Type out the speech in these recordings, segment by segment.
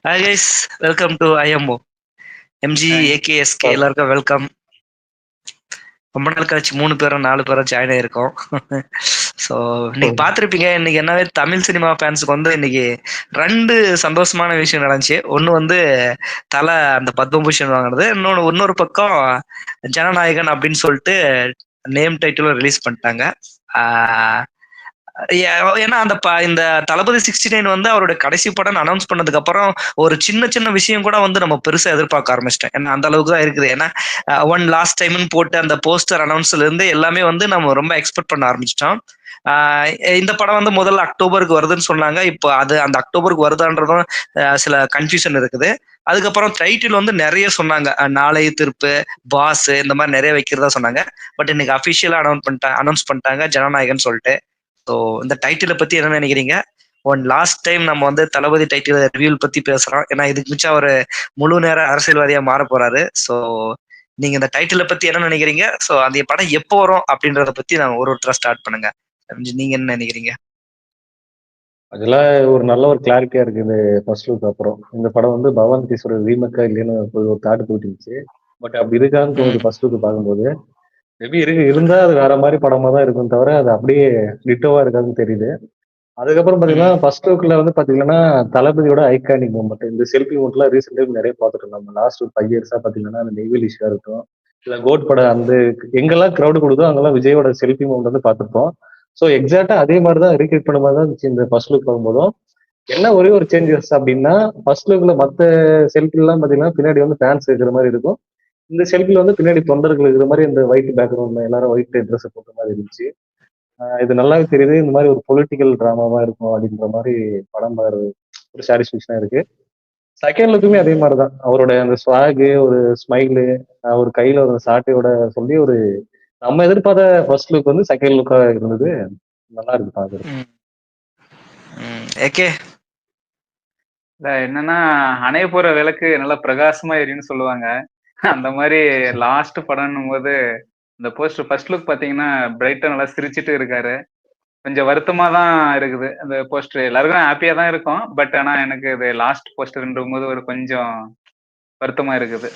Hi guys, welcome to IMO. MG Hi. ஏகேஎஸ்கே எல்லாருக்கும் welcome. ரொம்ப நாள் கழிச்சு 3 பேரும் 4 பேரும் ஜாயின் ஆயிருக்கோம். ஸோ இன்னைக்கு பார்த்துருப்பீங்க, இன்னைக்கு என்னவே தமிழ் சினிமா ஃபேன்ஸுக்கு வந்து இன்னைக்கு 2 சந்தோஷமான விஷயம் நடந்துச்சு. ஒன்று வந்து தலை அந்த பத்மபூஷன் வாங்கினது, இன்னொரு பக்கம் ஜனநாயகன் அப்படின்னு சொல்லிட்டு நேம் டைட்டிலும் ரிலீஸ் பண்ணிட்டாங்க. ஏன்னா இந்த தளபதி 69 வந்து அவருடைய கடைசி படம் அனௌன்ஸ் பண்ணதுக்கு அப்புறம் ஒரு சின்ன சின்ன விஷயம் கூட வந்து நம்ம பெருசா எதிர்பார்க்க ஆரம்பிச்சிட்டேன். ஏன்னா அந்த அளவுக்கு தான் இருக்குது. ஏன்னா ஒன் லாஸ்ட் டைம்னு போட்டு அந்த போஸ்டர் அனௌன்ஸ்ல இருந்து எல்லாமே வந்து நம்ம ரொம்ப எக்ஸ்பெக்ட் பண்ண ஆரம்பிச்சிட்டோம். இந்த படம் வந்து முதல்ல அக்டோபருக்கு வருதுன்னு சொன்னாங்க. இப்போ அது அந்த அக்டோபருக்கு வருதான்றதும் சில கன்ஃபியூஷன் இருக்குது. அதுக்கப்புறம் டைட்டில் வந்து நிறைய சொன்னாங்க, நாளைய திருப்பு, பாஸ், இந்த மாதிரி நிறைய வைக்கிறதா சொன்னாங்க. பட் இன்னைக்கு அபிஷியலா அனௌன்ஸ் பண்ணிட்டாங்க ஜனநாயகன் சொல்லிட்டு. ஸோ இந்த டைட்டிலை பத்தி என்ன நினைக்கிறீங்க? லாஸ்ட் டைம் நம்ம வந்து தளபதி டைட்டில் ரிவ்யூ பத்தி பேசுறோம். ஏன்னா இதுக்கு மிச்சம் ஒரு முழு நேர அரசியல்வாதியா மாற போறாரு. ஸோ நீங்க இந்த டைட்டிலை பத்தி என்ன நினைக்கிறீங்க? ஸோ அந்த படம் எப்போ வரும் அப்படின்றத பத்தி நான் ஒருத்தரா ஸ்டார்ட் பண்ணுங்க. நீங்க என்ன நினைக்கிறீங்க? அதெல்லாம் ஒரு நல்ல ஒரு கிளாரிட்டியா இருக்கு இந்த ஃபர்ஸ்ட் லுக் அப்புறம். இந்த படம் வந்து பவான் கிஷோர் ரீமேக்கா இல்லைன்னு ஒரு தாட் போயிட்டு இருந்துச்சு. பட் அப்படி இருக்கான்னு தோணுது ஃபர்ஸ்ட் லுக் பார்க்கும்போது. மேபி இருந்தா அது வேற மாதிரி படமா தான் இருக்கும் தவிர அது அப்படியே டிட்டோவா இருக்காதுன்னு தெரியுது. அதுக்கப்புறம் பாத்தீங்கன்னா ஃபர்ஸ்ட் லுக்ல வந்து பாத்தீங்கன்னா தளபதியோட ஐகானிக் மூமெண்ட், இந்த செல்ஃபி மூமெண்ட்லாம் ரீசெண்ட் டைம் நிறைய பார்த்துட்டோம். நம்ம லாஸ்ட் ஒரு 5 இயர்ஸா பாத்தீங்கன்னா அந்த நெய்வேலி இஷ்யூ இருக்கட்டும், இல்ல கோட் படம் அந்த எங்கெல்லாம் கிரௌடு கொடுதோ அங்கெல்லாம் விஜயோட செல்ஃபி மூமெண்ட் வந்து பார்த்துருப்போம். ஸோ எக்ஸாக்டா அதே மாதிரி தான் ரீக்ரியேட் பண்ண மாதிரி தான் இருந்துச்சு இந்த ஃபர்ஸ்ட் லுக் பார்க்கும்போதும். என்ன ஒரே ஒரு சேஞ்சஸ் அப்படின்னா, ஃபர்ஸ்ட் லுக்ல மற்ற செல்ஃபி எல்லாம் பாத்தீங்கன்னா பின்னாடி வந்து ஃபேன்ஸ் இருக்கிற மாதிரி இருக்கும். இந்த செல்ஃபில வந்து பின்னாடி தொண்டர்கள் இருக்கிற மாதிரி இந்த ஒயிட் பேக்ரவுண்ட்ல எல்லாரும் ஒயிட் ட்ரெஸ் போட்ட மாதிரி இருந்துச்சு. இது நல்லாவே தெரியுது இந்த மாதிரி ஒரு பொலிட்டிக்கல் டிராமாவா இருக்கும் அப்படின்ற மாதிரி படம் ஒரு சாட்டிஸ்ஃபேக்ஷனா இருக்கு. செகண்ட் லுக்குமே அதே மாதிரிதான், அவரோட அந்த ஸ்வாகு, ஒரு ஸ்மைலு, ஒரு கையில ஒரு சாட்டையோட சொல்லி ஒரு நம்ம எதிர்பார்த்த ஃபர்ஸ்ட் லுக் வந்து செகண்ட் லுக்கா இருந்தது. நல்லா இருக்கு பாக்குறது. இல்ல என்னன்னா, அணைய போற விளக்கு நல்லா பிரகாசமா எரியும்னு சொல்லுவாங்க. அந்த மாதிரி லாஸ்ட் படம்னும் போது இந்த போஸ்டர் ஃபர்ஸ்ட் லுக் பாத்தீங்கன்னா பிரைட்டா நல்லா சிரிச்சிட்டு இருக்காரு. கொஞ்சம் வருத்தமா தான் இருக்குது அந்த போஸ்டர். எல்லாருக்கும் ஹாப்பியா தான் இருக்கும். பட் ஆனா எனக்கு இது லாஸ்ட் போஸ்டர்ன்ற போது ஒரு கொஞ்சம் வருத்தமா இருக்குது.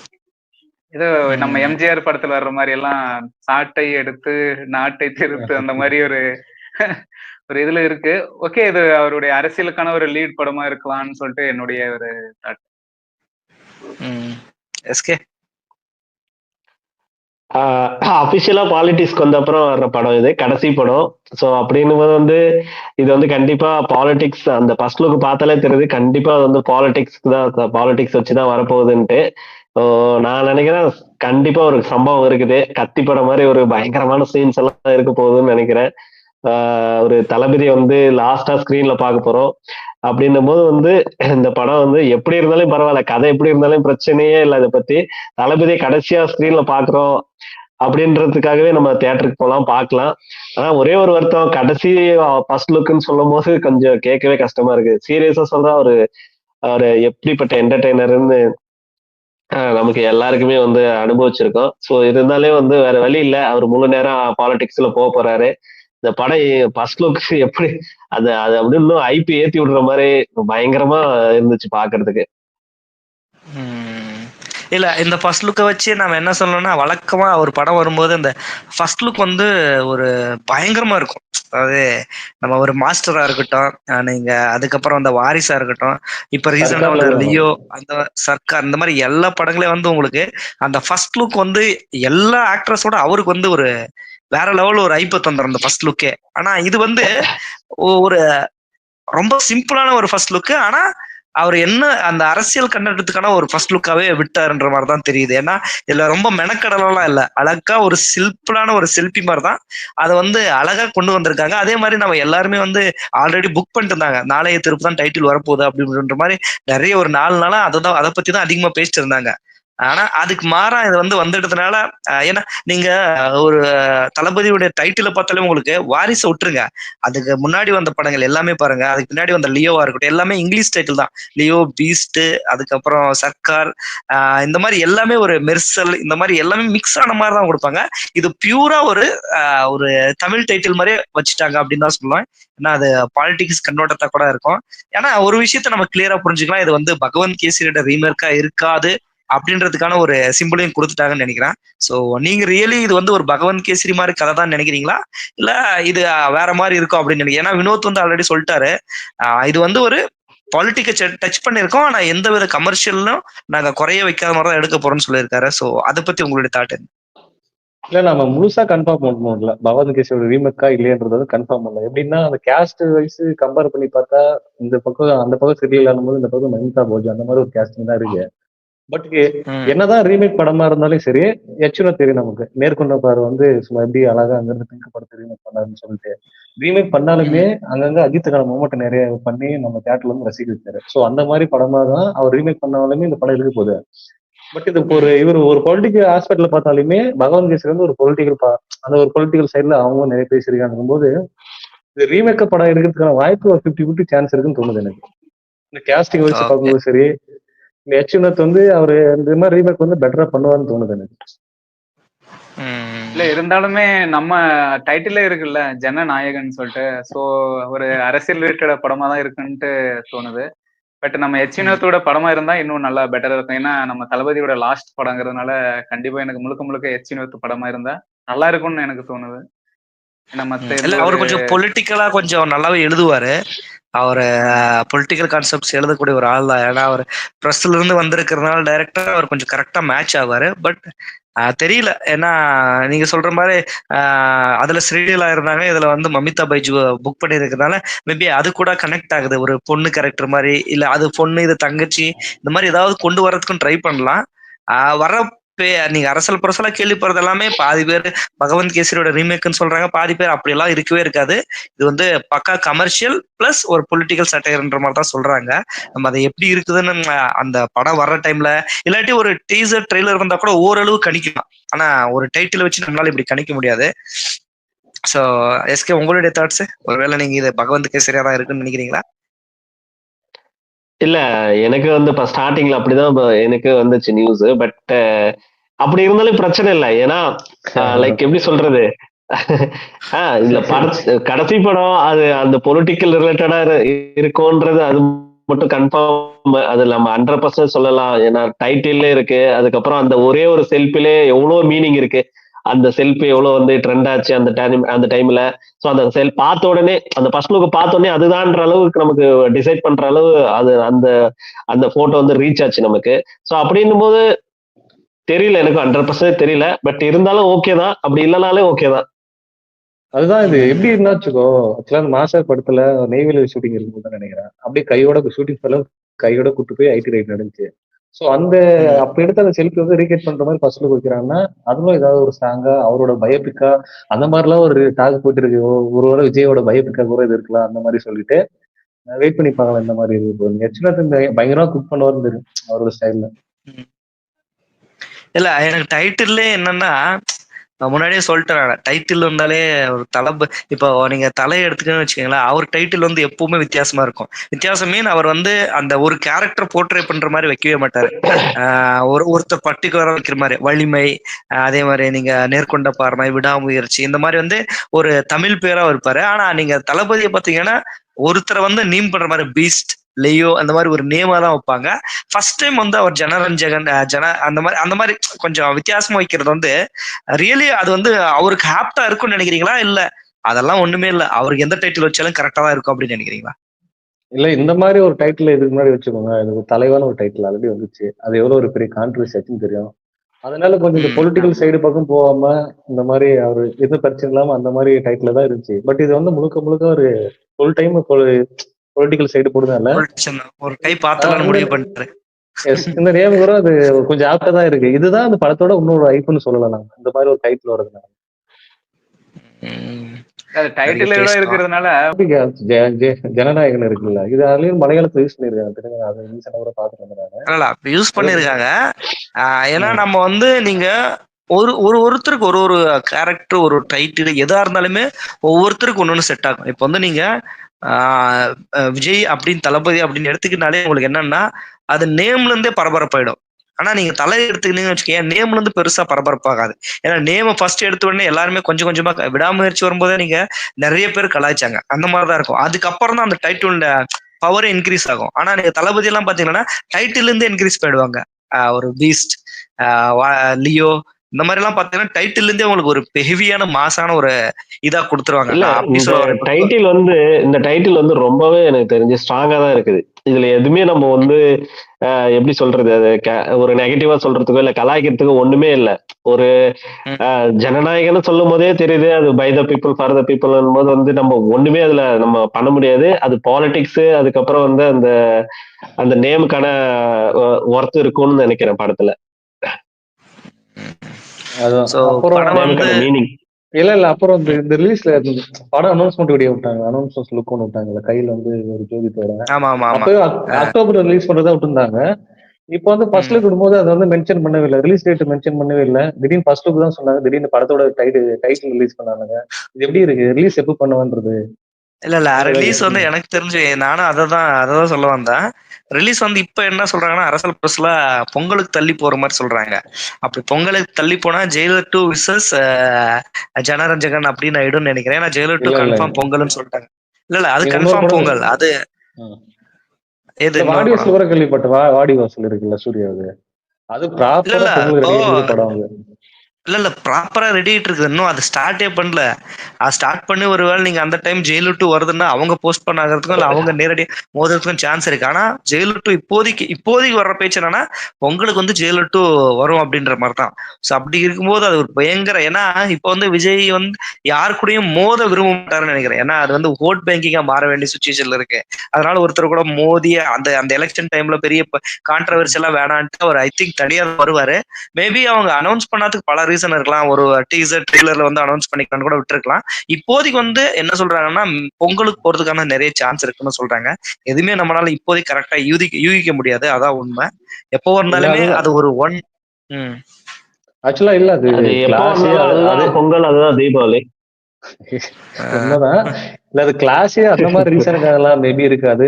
இது நம்ம எம்ஜிஆர் படத்துல வர்ற மாதிரி எல்லாம் சாட்டை எடுத்து நாட்டை திருத்து அந்த மாதிரி ஒரு இதுல இருக்கு. ஓகே, இது அவருடைய அரசியலுக்கான ஒரு லீட் படமா இருக்கலாம்னு சொல்லிட்டு என்னுடைய ஒரு தாட். அபிஷியலா பாலிடிக்ஸ்க்கு வந்த அப்புறம் வர்ற படம் இது, கடைசி படம். ஸோ அப்படின்னும் போது வந்து இது வந்து கண்டிப்பா பாலிடிக்ஸ், அந்த ஃபர்ஸ்ட் லுக் பார்த்தாலே தெரியுது கண்டிப்பா அது வந்து பாலிடிக்ஸ் வச்சுதான் வரப்போகுதுன்ட்டு. ஸோ நான் நினைக்கிறேன் கண்டிப்பா ஒரு சம்பவம் இருக்குது. கத்தி படம் மாதிரி ஒரு பயங்கரமான சீன்ஸ் எல்லாம் இருக்க போகுதுன்னு நினைக்கிறேன். ஒரு தளபதி வந்து லாஸ்டா ஸ்கிரீன்ல பார்க்க போறோம். அப்படின்னும் போது வந்து இந்த படம் வந்து எப்படி இருந்தாலும் பரவாயில்ல, கதை எப்படி இருந்தாலும் பிரச்சனையே இல்லை. அதை பத்தி தளபதியை கடைசியா ஸ்கிரீன்ல பாக்குறோம் அப்படின்றதுக்காகவே நம்ம தியேட்டருக்கு போகலாம், பார்க்கலாம். ஆனா ஒரே ஒரு வருத்தம், கடைசி ஃபர்ஸ்ட் லுக்குன்னு சொல்லும் போது கொஞ்சம் கேட்கவே கஷ்டமா இருக்கு. சீரியஸா சொல்றா, ஒரு எப்படிப்பட்ட என்டர்டெய்னர்னு நமக்கு எல்லாருக்குமே வந்து அனுபவிச்சிருக்கோம். ஸோ இருந்தாலே வந்து வேற வழி இல்லை, அவர் முழு நேரம் பாலிடிக்ஸ்ல போறாரு. இந்த படம் ஃபர்ஸ்ட் லுக் எப்படி அது அப்படி இன்னும் ஐபி ஏத்தி விடுற மாதிரி பயங்கரமா இருந்துச்சு பாக்குறதுக்கு. இல்ல, இந்த ஃபர்ஸ்ட் லுக்கை வச்சு நம்ம என்ன சொல்லணும்னா, வழக்கமா ஒரு படம் வரும்போது இந்த ஃபர்ஸ்ட் லுக் வந்து ஒரு பயங்கரமா இருக்கும். அதாவது நம்ம ஒரு மாஸ்டரா இருக்கட்டும், நீங்க அதுக்கப்புறம் அந்த வாரிசா இருக்கட்டும், இப்ப ரீசெண்டா வந்து லியோ, அந்த சர்க்கார், இந்த மாதிரி எல்லா படங்களையும் வந்து உங்களுக்கு அந்த ஃபர்ஸ்ட் லுக் வந்து எல்லா ஆக்ட்ரஸோட அவருக்கு வந்து ஒரு வேற லெவல் ஒரு ஐப்ப தந்துடும் அந்த ஃபர்ஸ்ட் லுக்கே. ஆனா இது வந்து ஒரு ரொம்ப சிம்பிளான ஒரு ஃபர்ஸ்ட் லுக்கு. ஆனா அவர் என்ன அந்த அரசியல் கண்ணோட்டத்துக்கான ஒரு ஃபர்ஸ்ட் லுக்காவே விட்டாருன்ற மாதிரி தான் தெரியுது. ஏன்னா இதுல ரொம்ப மெனக்கடலாம் இல்லை, அழகா ஒரு சிம்பிளான ஒரு செல்ஃபி மாதிரி தான் அதை வந்து அழகா கொண்டு வந்திருக்காங்க. அதே மாதிரி நம்ம எல்லாருமே வந்து ஆல்ரெடி புக் பண்ணிட்டு இருந்தாங்க, நாளைய திருப்பு தான் டைட்டில் வரப்போகுது அப்படின்ற மாதிரி. நிறைய ஒரு 4 நாளா அதை பத்தி தான் அதிகமா பேசிட்டு இருந்தாங்க. ஆனா அதுக்கு மாறா இது வந்துட்டதுனால ஏன்னா நீங்க ஒரு தளபதியுடைய டைட்டில பார்த்தாலே உங்களுக்கு வாரிசை விட்டுருங்க, அதுக்கு முன்னாடி வந்த படங்கள் எல்லாமே பாருங்க, அதுக்கு பின்னாடி வந்த லியோவா இருக்கட்டும் எல்லாமே இங்கிலீஷ் டைட்டில் தான். லியோ, பீஸ்ட், அதுக்கப்புறம் சர்க்கார், இந்த மாதிரி எல்லாமே ஒரு மெர்சல், இந்த மாதிரி எல்லாமே மிக்ஸ் ஆன மாதிரி தான் கொடுப்பாங்க. இது பியூரா ஒரு தமிழ் டைட்டில் மாதிரியே வச்சுட்டாங்க அப்படின்னு தான் சொல்லுவேன். ஏன்னா அது பாலிடிக்ஸ் கண்ணோட்டத்தா கூட இருக்கும். ஏன்னா ஒரு விஷயத்த நம்ம கிளியரா புரிஞ்சுக்கலாம், இது பகவந்த் கேசரியோட ரீமேக்கா இருக்காது அப்படின்றதுக்கான ஒரு சிம்பிளையும் கொடுத்துட்டாங்கன்னு நினைக்கிறேன். ஸோ நீங்க ரியலி இது ஒரு பகவந்த் கேசரி மாதிரி கதை தான் நினைக்கிறீங்களா, இல்ல இது வேற மாதிரி இருக்கும் அப்படின்னு நினைக்கிறேன்? ஏன்னா வினோத் ஆல்ரெடி சொல்லிட்டாரு, இது ஒரு பாலிட்டிக்கை டச் பண்ணிருக்கோம், ஆனா எந்த வித கமர்ஷியலும் நாங்க குறைய வைக்காத மாதிரி தான் எடுக்க போறோம்னு சொல்லியிருக்காரு. ஸோ அதை பத்தி உங்களுடைய தாட் என்ன? இல்ல நம்ம முழுசா கன்ஃபார்ம் பண்ணணும் இல்ல பகவந்த் கேசரியோட ரீமேக்கா இல்லையன்றது கன்ஃபார்ம் பண்ணல. எப்படின்னா அந்த கேஸ்ட் வைஸ் கம்பேர் பண்ணி பார்த்தா இந்த பக்கம் அந்த பக்கம் சரியில்லை போது இந்த பக்கம் மமிதா போஜ் அந்த மாதிரி ஒரு கேஸ்டிங் தான் இருக்கு. பட் என்னதான் ரீமேக் படமா இருந்தாலும் சரி, எச்சுனா தெரியும் நமக்கு நேர்கொண்ட பாரு சும்மா எப்படி அழகா அங்கிருந்து பிங்க் படத்தை ரீமேக் பண்ணாருன்னு சொல்லிட்டு ரீமேக் பண்ணாலுமே அங்கங்க அஜித்துக்கான மூமெண்ட் நிறைய பண்ணி நம்ம தேட்டர்ல ரசிக்க வச்சாரு. ஸோ அந்த மாதிரி படமா தான் அவர் ரீமேக் பண்ணாலுமே இந்த படம் இருக்க போகுது. பட் இது இவர் ஒரு பொலிட்டிக்கல் ஆஸ்பெக்ட்ல பார்த்தாலுமே பகவந்த் கேசரி ஒரு பொலிட்டிக்கல் அந்த ஒரு பொலிட்டிக்கல் சைட்ல அவங்க நிறைய பேசியிருக்காங்க போது இது ரீமேக்க படம் இருக்கிறதுக்கான வாய்ப்பு ஒரு 50-50 சான்ஸ் இருக்குன்னு தோணுது எனக்கு. இந்த கேஸ்டிங் வச்சு பார்க்கும்போது சரி, இந்த யச்சுனத் அவரு இந்த மாதிரி ரீமேக் பெட்டரா பண்ணுவான்னு தோணுது எனக்கு. இல்ல இருந்தாலுமே நம்ம டைட்டிலே இருக்குல்ல ஜனநாயகன் சொல்லிட்டு, சோ ஒரு அரசியல் ரிலேட்டட் படமா தான் இருக்குன்ட்டு தோணுது. பட் நம்ம எச்சினத்தோட படமா இருந்தா இன்னும் நல்லா பெட்டரா இருக்கும். ஏன்னா நம்ம தளபதியோட லாஸ்ட் படங்கிறதுனால கண்டிப்பா எனக்கு முழுக்க முழுக்க எச்சினத்து படமா இருந்தா நல்லா இருக்கும்னு எனக்கு தோணுது. அவர் கொஞ்சம் பொலிட்டிக்கலா கொஞ்சம் நல்லாவே எழுதுவாரு. அவர் பொலிட்டிக்கல் கான்செப்ட்ஸ் எழுதக்கூடிய ஒரு ஆள் தான். ஏன்னா அவர் ப்ரெஸ்ல இருந்து வந்திருக்கிறதுனால டைரக்டா அவர் கொஞ்சம் கரெக்டா மேட்ச் ஆவாரு. பட் தெரியல, ஏன்னா நீங்க சொல்ற மாதிரி அதுல ஸ்ரீலீலா இருந்தாங்க, இதுல மமிதா பைஜு புக் பண்ணிருக்கிறதுனால மேபி அது கூட கனெக்ட் ஆகுது, ஒரு பொண்ணு கேரக்டர் மாதிரி, இல்ல அது பொண்ணு இது தங்கச்சி, இந்த மாதிரி ஏதாவது கொண்டு வரதுக்கும் ட்ரை பண்ணலாம். வர நீங்க அரசல் புரசலா கேள்விப்படுறது எல்லாமே பாதி பேர் பகவந்த் கேசரியோட ரீமேக்னு சொல்றாங்க, பாதி பேர் அப்படியெல்லாம் இருக்கவே இருக்காது. இது பக்கா கமர்ஷியல் பிளஸ் ஒரு பொலிட்டிக்கல் சட்டைன்ற மாதிரி தான் சொல்றாங்க. நம்ம அதை எப்படி இருக்குதுன்னு அந்த படம் வர்ற டைம்ல இல்லாட்டி ஒரு டீசர் ட்ரெய்லர் வந்தா கூட ஓரளவு கணிக்கலாம். ஆனா ஒரு டைட்டில் வச்சு நம்மளால இப்படி கணிக்க முடியாது. சோ எஸ்கே உங்களுடைய தாட்ஸ், ஒருவேளை நீங்க இது பகவந்த் கேசரியா தான் இருக்குன்னு நினைக்கிறீங்களா? இல்ல எனக்கு இப்ப ஸ்டார்டிங்ல அப்படிதான் எனக்கு வந்துச்சு நியூஸ். பட் அப்படி இருந்தாலும் பிரச்சனை இல்லை. ஏன்னா லைக் எப்படி சொல்றது, இல்ல கடைசி படம் அது அந்த பொலிட்டிக்கல் ரிலேட்டடா இருக்கும்ன்றது அது மட்டும் கன்ஃபார்ம், அது நம்ம 100% சொல்லலாம். ஏன்னா டைட்டில் இருக்கு, அதுக்கப்புறம் அந்த ஒரே ஒரு செல்ஃபிலே எவ்வளவு மீனிங் இருக்கு. அந்த செல்ஃபி எவ்வளவு ட்ரெண்ட் ஆச்சு அந்த டைம்ல. சோ அந்த பார்த்த உடனே அந்த ஃபர்ஸ்ட் லுக் பார்த்த உடனே அதுதான்ற அளவுக்கு நமக்கு டிசைட் பண்ற அளவு அது அந்த அந்த போட்டோ ரீச் ஆச்சு நமக்கு. சோ அப்படின்னும் போது தெரியல, எனக்கு 100% தெரியல. பட் இருந்தாலும் ஓகே தான், அப்படி இல்லைனாலே ஓகே தான். அதுதான் இது எப்படி இருந்தா வச்சுக்கோ. ஆக்சுவலா அந்த மாஸ்டர் படத்துல நெய்வேலி ஷூட்டிங் இருக்கும்போது நினைக்கிறேன், அப்படியே கையோட ஷூட்டிங் பண்ண கையோட கூட்டு போய் ஐடி ரைட் நடந்துச்சு. சோ அந்த அப்ப எடுத்த அந்த செல்ஃபி ரீகேட் பண்ற மாதிரி ஃபர்ஸ்ட் லுக் வைக்கிறாங்கன்னா அதுவும் ஏதாவது ஒரு ஸ்ட்ராங்கா அவரோட பயோபிக்கா அந்த மாதிரிலாம் ஒரு டாக் போயிட்டு இருக்கு. ஒருவேளை விஜயோட பயோபிக்கா கூட இது இருக்கலாம் அந்த மாதிரி சொல்லிட்டு வெயிட் பண்ணி பார்க்கலாம். இந்த மாதிரி இருக்கு பயங்கரமா குக் பண்ணுவாரு அவரோட ஸ்டைல்ல. இல்ல எனக்கு டைட்டில்லே என்னன்னா, முன்னாடியே சொல்லிட்டேன், டைட்டில் வந்தாலே ஒரு இப்போ நீங்க தலையை எடுத்துக்கன்னு வச்சுக்கீங்களா, அவர் டைட்டில் எப்பவுமே வித்தியாசமா இருக்கும். வித்தியாசம் மீன் அவர் அந்த ஒரு கேரக்டர் போர்ட்ரே பண்ற மாதிரி வைக்கவே மாட்டாரு. ஒருத்தர் பர்டிகுலரா வைக்கிற மாதிரி வலிமை, அதே மாதிரி நீங்க நேர்கொண்ட பார்வை, விடாமுயற்சி, இந்த மாதிரி ஒரு தமிழ் பேரா இருப்பாரு. ஆனா நீங்க தளபதியை பாத்தீங்கன்னா ஒருத்தரை நீம் பண்ற மாதிரி பீஸ்ட், லியோ அந்த மாதிரி ஒரு நேமா தான் வைப்பாங்க. ஃபர்ஸ்ட் டைம் அவர் ஜனரஞ்சகன் அந்த மாதிரி கொஞ்சம் வித்தியாசமா வைக்கிறது ரியலி அது அவருக்கு ஹாப்டா இருக்கும்னு நினைக்கிறீங்களா, இல்ல அதெல்லாம் ஒண்ணுமே இல்ல அவருக்கு எந்த டைட்டில் வச்சாலும் கரெக்டா தான் இருக்கும் அப்படின்னு நினைக்கிறீங்களா? இல்ல இந்த மாதிரி ஒரு டைட்டில் இதுக்கு முன்னாடி வச்சுக்கோங்க, எனக்கு தலைவான ஒரு டைட்டில் ஆல்ரெடி வந்துச்சு, அது எவ்வளவு ஒரு பெரிய கான்ட்ரவர்சி ஆச்சுன்னு தெரியும். அதனால கொஞ்சம் இந்த பொலிட்டிக்கல் சைடு பக்கம் போகாம இந்த மாதிரி அவரு எதுவும் பிரச்சனை இல்லாம அந்த மாதிரி டைட்டில் தான் இருந்துச்சு. பட் இது முழுக்க முழுக்க ஒரு ஃபுல் டைம் பொலிட்டிக்கல் சைடு போடுறதுனால ஒரு கை பார்த்தலாம் முடிவு பண்ணிட்டு இந்த நேம் கூட அது கொஞ்சம் ஆப்டா தான் இருக்கு. இதுதான் அந்த படத்தோட இன்னொரு ஐப்புன்னு சொல்லலாம் நாங்க இந்த மாதிரி ஒரு டைட்டில் வர்றதுனால. டைட்டில் பேசணும். இருக்கிறதுனால ஜனநாயகன் இருக்குல்ல, இது அதுலயும் மலையாளத்துல யூஸ் பண்ணிருக்காங்க தெரியுங்க. அது ரீசெண்டா கூட பாத்துட்டு வந்தாங்க. அப்படி யூஸ் பண்ணிருக்காங்க. ஏன்னா ம். நம்ம நீங்க ஒருத்தருக்கு ஒரு கேரக்டர், ஒரு டைட்டில் எதா இருந்தாலுமே ஒவ்வொருத்தருக்கு ஒன்னொன்னு செட் ஆகும். இப்ப நீங்க விஜய் அப்படின்னு, தளபதி அப்படின்னு எடுத்துக்கிட்டாலே உங்களுக்கு என்னன்னா அது நேம்ல இருந்தே பரபரப்பாயிடும். ஆனா நீங்க தலை எடுத்துக்கிட்டீங்கன்னு வச்சுக்கேன், நேம்ல இருந்து பெருசா பரபரப்பாகாது. ஏன்னா நேம ஃபர்ஸ்ட் எடுத்த உடனே எல்லாருமே கொஞ்சம் கொஞ்சமா விடாமுயற்சி வரும்போதே நீங்க நிறைய பேர் கலாய்ச்சாங்க. அந்த மாதிரிதான் இருக்கும். அதுக்கப்புறம் தான் அந்த டைட்டில் பவர் இன்க்ரீஸ் ஆகும். ஆனா நீங்க தளபதி எல்லாம் பாத்தீங்கன்னா டைட்டில் இருந்து இன்க்ரீஸ் பண்ணிடுவாங்க. ஒரு பீஸ்ட், லியோ, இந்த மாதிரி எல்லாம் பாத்தீங்கன்னா டைட்டில் இருந்தே உங்களுக்கு ஒரு ஹெவியான மாசான ஒரு இதா கொடுத்துருவாங்க. இல்ல, அப்படி இந்த சொல்ல வரேன். டைட்டில் ரொம்பவே எனக்கு தெரிஞ்சு ஸ்ட்ராங்கா தான் இருக்குது. இதுல எதுவுமே நம்ம எப்படி சொல்றது, அது ஒரு நெகட்டிவா சொல்றதுக்கோ இல்ல கலாய்க்கிறதுக்கோ ஒண்ணுமே இல்ல. ஒரு ஜனநாயகன்னு சொல்லும் போதே தெரியுது அது by the people for the people போது நம்ம ஒண்ணுமே அதுல நம்ம பண்ண முடியாது. அது பாலிடிக்ஸ். அதுக்கப்புறம் அந்த அந்த நேமுக்கான ஒர்த் இருக்கும்னு நினைக்கிறேன் படத்துல. அப்புறம் மீனிங் இல்ல அப்புறம் இந்த ரிலீஸ்ல படம் அனௌன்ஸ்மெண்ட் வீடியோ விட்டாங்க. அனௌன்ஸ்மெண்ட் லுக் ஒன்று விட்டாங்கல்ல, கையில ஒரு ஜோதித்தோட. அப்பவே அக்டோபர் ரிலீஸ் பண்றதா விட்டுருந்தாங்க. இப்போ ஃபர்ஸ்ட் லுக் விடும்போது அதை மென்ஷன் பண்ணவே இல்லை, ரிலீஸ் டேட் மென்ஷன் பண்ணவே இல்லை. திடீர்னு ஃபர்ஸ்ட் லுக் தான் சொன்னாங்க, திடீர்னு படத்தோட டைட்டில் ரிலீஸ் பண்ணாங்க. இது எப்படி இருக்கு? ரிலீஸ் எப்போ பண்ணுவான்றது? இல்ல ரிலீஸ் எனக்கு தெரிஞ்சு நானும் அததான் சொல்ல வந்தேன். ரிலீஸ் இப்ப என்ன சொல்றாங்கன்னா, அரசல் பிரஸ்ல பொங்கலுக்கு தள்ளி போற மாதிரி சொல்றாங்க. அப்படி பொங்கலுக்கு தள்ளி போனா ஜெயிலர் 2 விசஸ் ஜனரஞ்சகன் அப்படின்னு ஆயிடும்னு நினைக்கிறேன். ஏன்னா ஜெயிலர் 2 கன்ஃபார்ம் பொங்கல்னு சொல்லிட்டாங்க. இல்ல அது கன்ஃபார்ம் பொங்கல். அது எது வாடி வாசல் கூட கேள்விப்பட்ட வாடி வாசல் இருக்குல்ல சூர்யாவுக்கு, அது ப்ராப்பரா பொங்கல் ரெடி படம். இல்ல ப்ராப்பரா ரெடி ஆயிட்டு இருக்கு. இன்னும் அது ஸ்டார்டே பண்ணல. அது ஸ்டார்ட் பண்ணி ஒருவேளை நீங்க அந்த டைம் ஜெயிலர் 2 வருதுன்னா அவங்க போஸ்ட் பண்ண ஆகிறதுக்கும் இல்ல அவங்க நேரடி மோதுறதுக்கும் சான்ஸ் இருக்கு. ஆனா ஜெயிலர் 2 இப்போதைக்கு வர்ற பேச்சு என்னன்னா பொங்கலுக்கு ஜெயிலர் 2 வரும் அப்படின்ற மாதிரி தான். ஸோ அப்படி இருக்கும்போது அது ஒரு பயங்கர, ஏன்னா இப்போ விஜய் யாரு கூடயும் மோத விரும்ப மாட்டாருன்னு நினைக்கிறேன். ஏன்னா அது ஓட் பேங்கிங்கா மாற வேண்டிய சுச்சுவேஷன்ல இருக்கு. அதனால ஒருத்தர் கூட மோதிய அந்த எலெக்ஷன் டைம்ல பெரிய கான்ட்ரவர்சி எல்லாம் வேணான்ட்டு அவர் ஐ திங்க் தனியா வருவாரு. மேபி அவங்க அனௌன்ஸ் பண்ணாதுக்கு பல ரீசன் இருக்கலாம். ஒரு டீசர் ட்ரெய்லர்ல அனௌன்ஸ் பண்ணிக்கலாம் கூட விட்டுருக்கலாம். இப்போதைக்கு என்ன சொல்றாங்கன்னா பொங்கலுக்கு போறதுக்கான நிறைய சான்ஸ் இருக்குன்னு சொல்றாங்க. எதுவுமே நம்மளால இப்போதைக்கு கரெக்டா யூகிக்க முடியாது. அதான் உண்மை. எப்போ இருந்தாலுமே அது ஒரு ஆக்சுவலா இல்ல, அது பொங்கல், அதுதான் தீபாவளி. உண்மைதான். இல்ல அது கிளாஸே அந்த மாதிரி ரீசனுக்காகலாம் மேபி இருக்காது.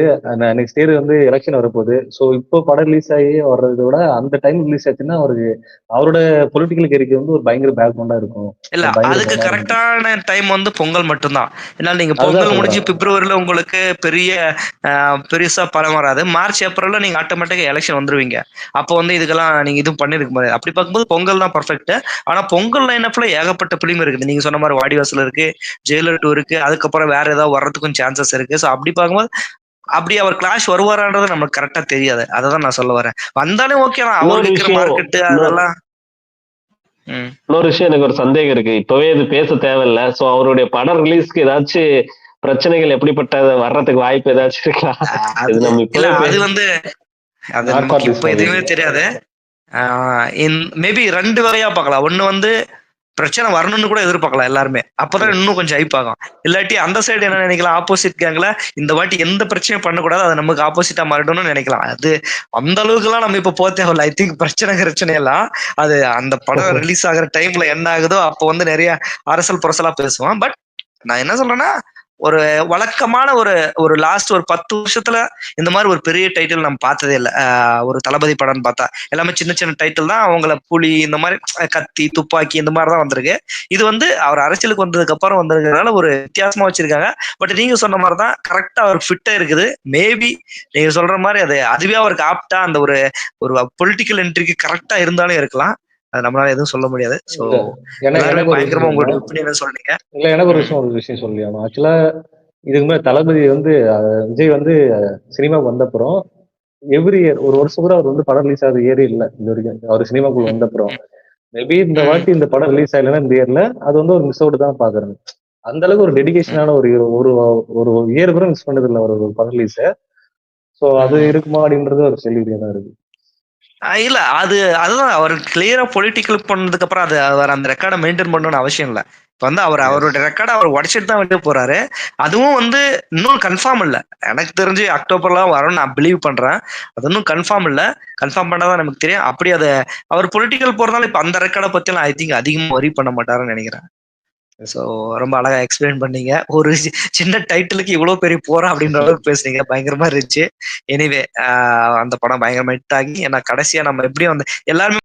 நெக்ஸ்ட் இயர் எலெக்ஷன் வரப்போகுது. ஸோ இப்போ படம் ரிலீஸ் ஆகி வர்றதை விட அந்த டைம் ரிலீஸ் ஆச்சுன்னா அவரோட பொலிட்டிக்கல் கேரிக்கு ஒரு பயங்கர பேக்ரவுண்டா இருக்கும். இல்ல அதுக்கு கரெக்டான டைம் பொங்கல் மட்டும்தான். ஏன்னா நீங்க பொங்கல் முடிஞ்சு பிப்ரவரியில உங்களுக்கு பெருசா படம் வராது. மார்ச் ஏப்ரல்ல நீங்க ஆட்டோமேட்டிக்கா எலெக்ஷன் வந்துருவீங்க. அப்போ இதுக்கெல்லாம் நீங்க இது பண்ணிருக்க முடியாது. அப்படி பார்க்கும்போது பொங்கல் தான் பர்ஃபெக்ட். ஆனா பொங்கல் லைனப்ல ஏகப்பட்ட பிலிம் இருக்குது. நீங்க சொன்ன மாதிரி வாடிவாசல் இருக்கு, ஜெயிலர் 2 இருக்கு, அதுக்கப்புறம் வேற ஏதாவது வர்றதுக்கும் சான்சஸ் இருக்கு. ஸோ அப்படி பார்க்கும்போது அப்படி அவர் கிளாஷ் வருவாரான்றது நமக்கு கரெக்டா தெரியாது. அததான் நான் சொல்ல வரேன். வந்தாலும் ஓகே தான், அவருக்கு இருக்கிற மார்க்கெட் அதெல்லாம். இன்னொரு விஷயம், எனக்கு ஒரு சந்தேகம் இருக்கு. இப்பவே இது பேச தேவையில்லை. சோ அவருடைய படம் ரிலீஸ்க்கு ஏதாச்சும் பிரச்சனைகள் எப்படிப்பட்ட வர்றதுக்கு வாய்ப்பு ஏதாச்சும் இருக்கா? அது நமக்கு இப்ப எதுவுமே தெரியாது. மேபி 2 வகையா பார்க்கலாம். ஒண்ணு பிரச்சனை வரணும்னு கூட எதிர்பார்க்கலாம் எல்லாருமே. அப்பதான் இன்னும் கொஞ்சம் ஹைப் ஆகும். இல்லாட்டி அந்த சைடு என்ன நினைக்கலாம், ஆப்போசிட் கேங்ல இந்த வாட்டி எந்த பிரச்சனையும் பண்ணக்கூடாது, அது நமக்கு ஆப்போசிட்டா மாறிடணும்னு நினைக்கலாம். அது அந்த அளவுக்கு எல்லாம் நம்ம இப்ப போக தேவையில்ல. ஐ திங்க் பிரச்சனை எல்லாம் அது அந்த படம் ரிலீஸ் ஆகிற டைம்ல என்ன ஆகுதோ அப்போ நிறைய அரசல் புரசலா பேசுவோம். பட் நான் என்ன சொல்றேன்னா, ஒரு வழக்கமான ஒரு லாஸ்ட் ஒரு 10 வருஷத்துல இந்த மாதிரி ஒரு பெரிய டைட்டில் நம்ம பார்த்ததே இல்லை. ஒரு தளபதி படம்னு பார்த்தா எல்லாமே சின்ன சின்ன டைட்டில் தான். அவங்கள புலி, இந்த மாதிரி கத்தி, துப்பாக்கி, இந்த மாதிரிதான் வந்திருக்கு. இது அவர் அரசியலுக்கு வந்ததுக்கு அப்புறம் வந்திருக்கிறதுனால ஒரு வித்தியாசமா வச்சிருக்காங்க. பட் நீங்க சொன்ன மாதிரிதான் கரெக்டா அவர் ஃபிட்டா இருக்குது. மேபி நீங்க சொல்ற மாதிரி அதுவே அவருக்கு ஆப்டா அந்த ஒரு பொலிட்டிக்கல் என்ட்ரிக்கு கரெக்டா இருந்தாலும் இருக்கலாம். அது நம்மளால எதுவும் சொல்ல முடியாது. சோ பயங்கரமா உங்களோட ஒப்பீனியன் சொல்றீங்க. இல்ல எனக்கு ஒரு விஷயம் சொல்லியானோ. ஆக்சுவலா இதுக்கு மேல தளபதி விஜய் சினிமாவுக்கு வந்தப்புறம் எவ்ரி இயர் ஒரு வருஷம் கூட அவர் படம் ரிலீஸ் ஆகுது இயரே இல்லை இது வரைக்கும். அவர் சினிமாக்குள்ள வந்தப்புறம் மேபி இந்த வாட்டி இந்த படம் ரிலீஸ் ஆகலைன்னா இந்த இயர்ல அது ஒரு மிஸ் அவுட் தான் பாக்குறேன். அந்த அளவுக்கு ஒரு டெடிகேஷனான ஒரு இயர் கூட மிஸ் பண்ணது இல்லை ஒரு படம் ரிலீஸ். சோ அது இருக்குமா அப்படின்றது ஒரு கேள்வியா தான் இருக்கு. இல்ல அதுதான் அவர் கிளியரா பொலிட்டிக்கல் பண்ணதுக்கு அப்புறம் அது அவர் அந்த ரெக்கார்டை மெயின்டைன் பண்ணணும்னு அவசியம் இல்லை. இப்ப வந்து அவர் எஸ் அவரோட ரெக்கார்டை அவர் உடைச்சிட்டு தான் வெளியே போறாரு. அதுவும் வந்து இன்னும் கன்ஃபார்ம் இல்ல. எனக்கு தெரிஞ்சு அக்டோபர்லாம் வரும்னு நான் பிலீவ் பண்றேன். அது இன்னும் கன்ஃபார்ம் இல்ல. கன்ஃபார்ம் பண்ணாதான் நமக்கு தெரியும். அப்படி அதை அவர் பொலிட்டிக்கல் போறதால இப்ப அந்த ரெக்கார்டை பத்தி எல்லாம் ஐ திங்க் அதிகமா வரி பண்ண மாட்டாருன்னு நினைக்கிறேன். ஸோ ரொம்ப அழகா எக்ஸ்பிளைன் பண்ணீங்க. ஒரு சின்ன டைட்டிலுக்கு இவ்வளவு பெரிய போறா அப்படின்ற அளவுக்கு பேசுறீங்க. பயங்கரமா இருந்துச்சு. எனிவே அந்த படம் பயங்கரமா ஹிட் ஆகி, ஏன்னா கடைசியா நம்ம எப்படியும் வந்து எல்லாருமே